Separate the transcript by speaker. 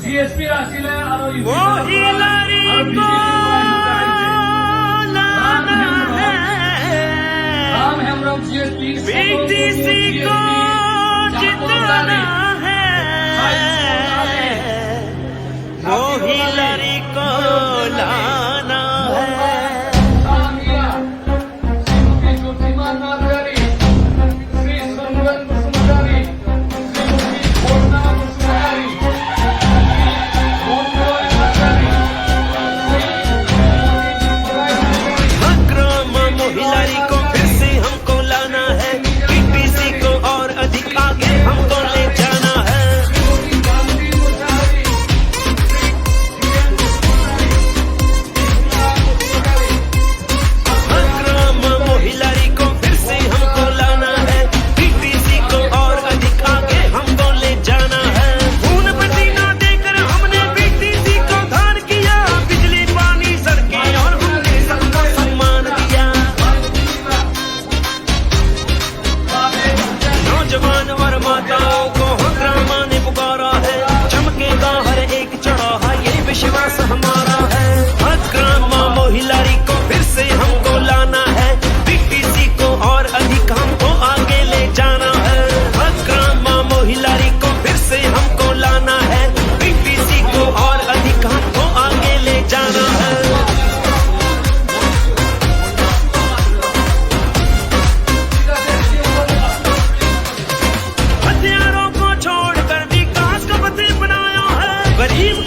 Speaker 1: GSP আসলে আরো Ram Hembram GSP
Speaker 2: BTC को जितना है वो हिलरी को लाना है। हिलरी को फिर से हमको लाना है, बीटीसी को और अधिक आगे हमको ले जाना है। हिलरी को फिर से हमको लाना है, बीटीसी को और अधिक आगे हमको ले जाना है। खून पसीना देकर हमने बीटीसी को धार किया, बिजली पानी सड़कें और हमने सबको सम्मान दिया। नौजवान और माताओं को हंगामा ने पुकारा है, चमकेगा हर एक चौराहा ये विश्वास हमारा है। हंगामा हिलरी को फिर से हमको लाना है, बीटीसी को और अधिक हमको आगे ले जाना है। हंगामा हिलरी को फिर से हमको लाना है, बीटीसी को और अधिक हमको आगे ले जाना है। हथियारों को छोड़कर विकास का पथ बनाया है, गरीब